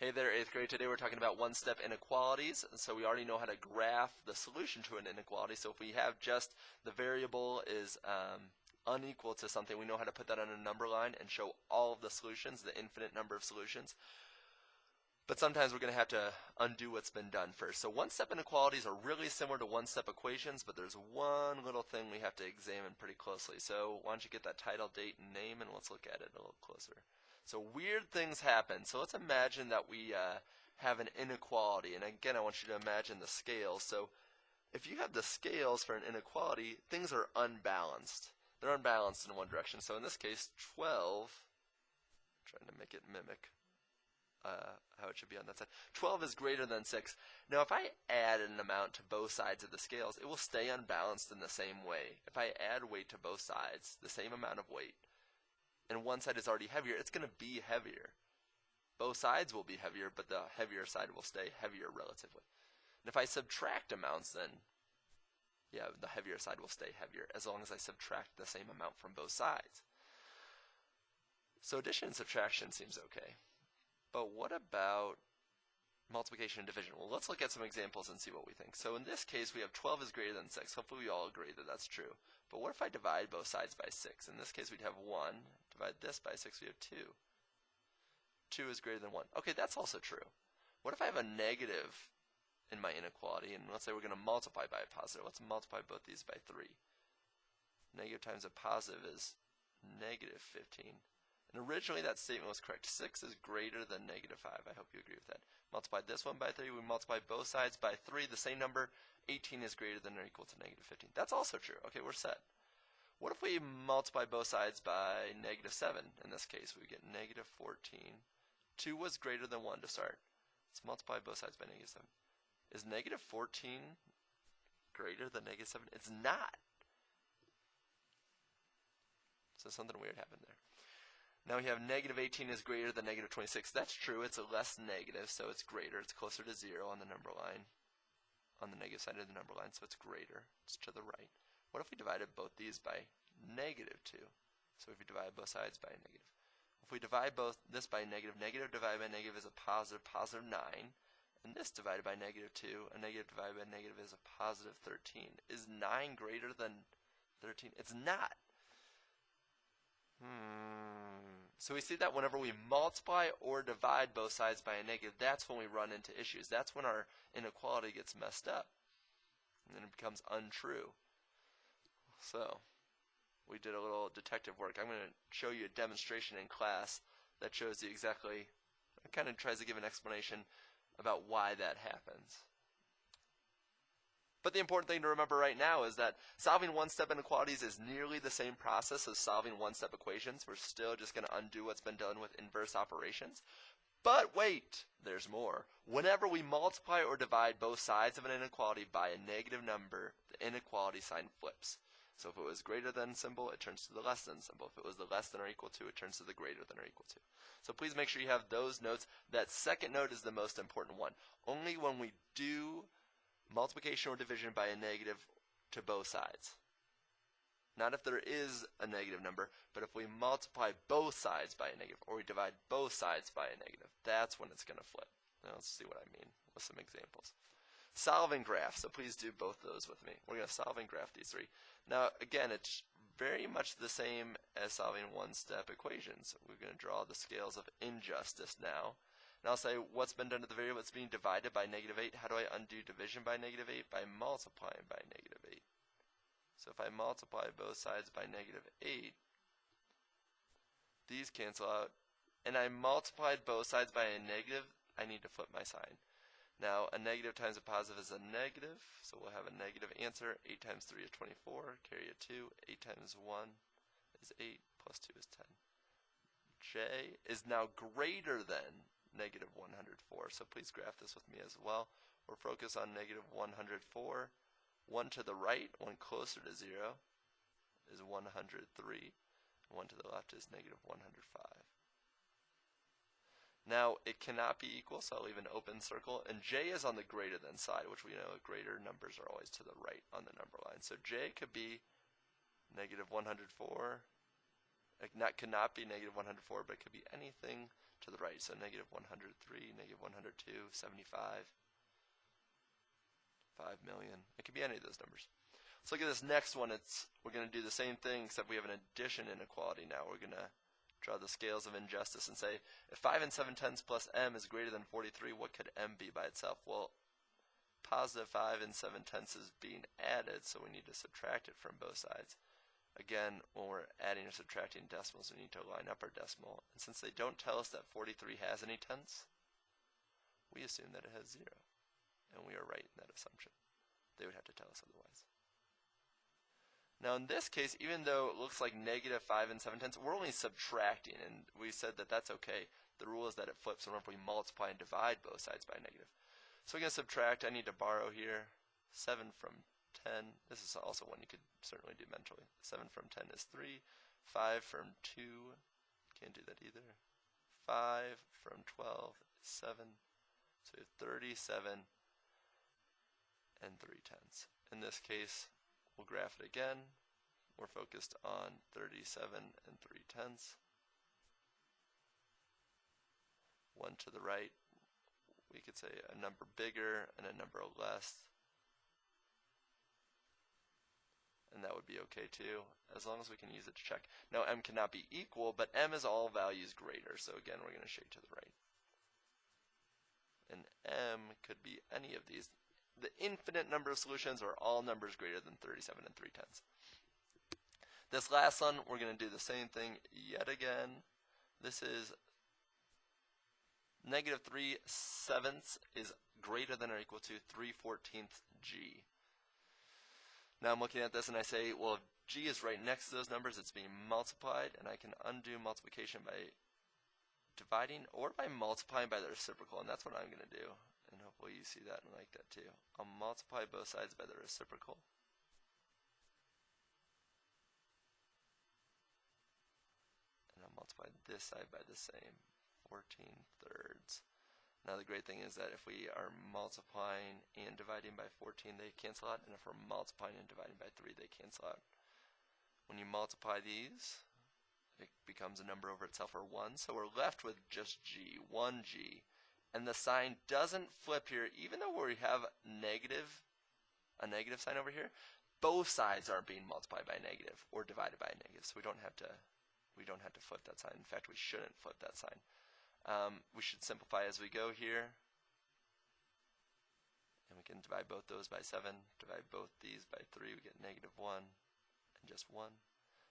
Hey there, 8th grade. Today we're talking about one-step inequalities. So we already know how to graph the solution to an inequality. So if we have just the variable is unequal to something, we know how to put that on a number line and show all of the solutions, the infinite number of solutions. But sometimes we're going to have to undo what's been done first. So one-step inequalities are really similar to one-step equations, but there's one little thing we have to examine pretty closely. So why don't you get that title, date, and name, and let's look at it a little closer. So weird things happen. So let's imagine that we have an inequality. And again, I want you to imagine the scales. So if you have the scales for an inequality, things are unbalanced. They're unbalanced in one direction. So in this case, 12, trying to make it mimic how it should be on that side. 12 is greater than 6. Now if I add an amount to both sides of the scales, it will stay unbalanced in the same way. If I add weight to both sides, the same amount of weight, and one side is already heavier, it's going to be heavier. Both sides will be heavier, but the heavier side will stay heavier relatively. And if I subtract amounts, then yeah, the heavier side will stay heavier as long as I subtract the same amount from both sides. So addition and subtraction seems okay. But what about multiplication and division? Well, let's look at some examples and see what we think. So in this case, we have 12 is greater than 6. Hopefully we all agree that that's true. But what if I divide both sides by 6? In this case, we'd have 1. Divide this by 6, we have 2. 2 is greater than 1. Okay, that's also true. What if I have a negative in my inequality, and let's say we're going to multiply by a positive. Let's multiply both these by 3. Negative times a positive is negative 15. And originally that statement was correct. 6 is greater than negative 5. I hope you agree with that. Multiply this one by 3. We multiply both sides by 3, the same number. 18 is greater than or equal to negative 15. That's also true. Okay, we're set. What if we multiply both sides by negative 7? In this case, we get negative 14. 2 was greater than 1 to start. Let's multiply both sides by negative 7. Is negative 14 greater than negative 7? It's not. So something weird happened there. Now we have negative 18 is greater than negative 26. That's true. It's a less negative, so it's greater. It's closer to 0 on the number line, on the negative side of the number line, so it's greater. It's to the right. What if we divided both these by negative 2? So if we divide both sides by a negative. If we divide both this by negative, negative divided by negative is a positive, positive 9. And this divided by negative 2, a negative divided by negative is a positive 13. Is 9 greater than 13? It's not. So we see that whenever we multiply or divide both sides by a negative, that's when we run into issues. That's when our inequality gets messed up. And then it becomes untrue. So we did a little detective work. I'm going to show you a demonstration in class that shows you exactly, it kind of tries to give an explanation about why that happens. But the important thing to remember right now is that solving one-step inequalities is nearly the same process as solving one-step equations. We're still just going to undo what's been done with inverse operations. But wait, there's more. Whenever we multiply or divide both sides of an inequality by a negative number, the inequality sign flips. So if it was greater than symbol, it turns to the less than symbol. If it was the less than or equal to, it turns to the greater than or equal to. So please make sure you have those notes. That second note is the most important one. Only when we do multiplication or division by a negative to both sides. Not if there is a negative number, but if we multiply both sides by a negative, or we divide both sides by a negative, that's when it's going to flip. Now let's see what I mean with some examples. Solving graphs, so please do both those with me. We're going to solve and graph these three. Now again, it's very much the same as solving one-step equations. We're going to draw the scales of injustice now. And I'll say what's been done to the variable that's being divided by negative 8. How do I undo division by negative 8? By multiplying by negative 8. So if I multiply both sides by negative 8, these cancel out. And I multiplied both sides by a negative, I need to flip my sign. Now a negative times a positive is a negative, so we'll have a negative answer. 8 times 3 is 24, carry a 2. 8 times 1 is 8, plus 2 is 10. J is now greater than negative 104. So please graph this with me as well. We're focused on negative 104. 1 to the right, 1 closer to 0, is 103. 1 to the left is negative 105. Now it cannot be equal, so I'll leave an open circle. And J is on the greater than side, which we know greater numbers are always to the right on the number line. So J could be negative 104. It cannot be negative 104, but it could be anything to the right. So negative 103, negative 102, 75, 5 million. It could be any of those numbers. Let's look at this next one. We're going to do the same thing, except we have an addition inequality now. We're going to draw the scales of injustice and say, if 5 and 7/10 plus m is greater than 43, what could m be by itself? Well, positive 5 and 7/10 is being added, so we need to subtract it from both sides. Again, when we're adding or subtracting decimals, we need to line up our decimal. And since they don't tell us that 43 has any tenths, we assume that it has 0. And we are right in that assumption. They would have to tell us otherwise. Now in this case, even though it looks like negative 5 and 7/10, we're only subtracting, and we said that that's okay. The rule is that it flips whenever we multiply and divide both sides by negative. So we're going to subtract. I need to borrow here. 7 from 10. This is also one you could certainly do mentally. 7 from 10 is 3. 5 from 2. Can't do that either. 5 from 12 is 7. So we have 37 and 3/10. In this case, we'll graph it again. We're focused on 37 and 3/10. One to the right, we could say a number bigger and a number less. And that would be okay too, as long as we can use it to check. Now m cannot be equal, but m is all values greater. So again, we're going to shade to the right. And m could be any of these. The infinite number of solutions are all numbers greater than 37 and 3/10. This last one, we're going to do the same thing yet again. This is negative 3/7 is greater than or equal to 3/14 g. Now I'm looking at this and I say, well, if g is right next to those numbers, it's being multiplied, and I can undo multiplication by dividing or by multiplying by the reciprocal, and that's what I'm going to do. And hopefully you see that and like that too. I'll multiply both sides by the reciprocal. And I'll multiply this side by the same, 14/3. Now the great thing is that if we are multiplying and dividing by 14, they cancel out, and if we're multiplying and dividing by 3, they cancel out. When you multiply these, it becomes a number over itself, or 1, so we're left with just g, 1g. And the sign doesn't flip here, even though we have a negative sign over here. Both sides aren't being multiplied by a negative or divided by a negative, so we don't have to flip that sign. In fact, we shouldn't flip that sign. We should simplify as we go here, and we can divide both those by 7, divide both these by 3, we get negative 1 and just 1.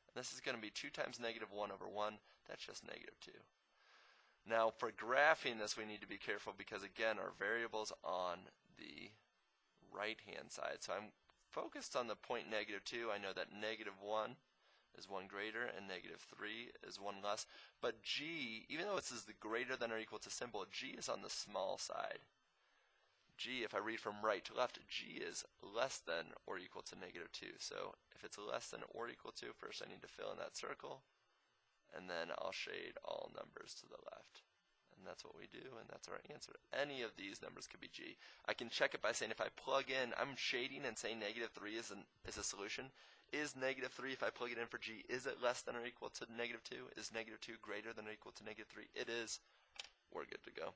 And this is going to be 2 times negative 1 over 1, that's just negative 2. Now for graphing this, we need to be careful because again, our variable's on the right hand side. So I'm focused on the point negative 2. I know that negative 1 is 1 greater and negative 3 is 1 less. But g, even though this is the greater than or equal to symbol, g is on the small side. G, if I read from right to left, g is less than or equal to negative 2. So if it's less than or equal to, first I need to fill in that circle. And then I'll shade all numbers to the left. And that's what we do, and that's our answer. Any of these numbers could be g. I can check it by saying if I plug in, I'm shading and saying negative 3 is a solution. Is negative 3, if I plug it in for g, is it less than or equal to negative 2? Is negative 2 greater than or equal to negative 3? It is. We're good to go.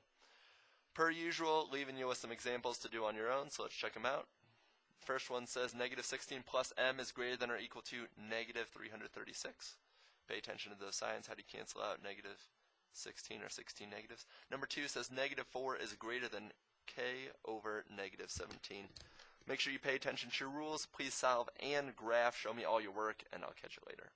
Per usual, leaving you with some examples to do on your own, so let's check them out. First one says negative 16 plus m is greater than or equal to negative 336. Pay attention to those signs. How do you cancel out negative 16 or 16 negatives? Number 2 says negative 4 is greater than k over negative 17. Make sure you pay attention to your rules. Please solve and graph. Show me all your work, and I'll catch you later.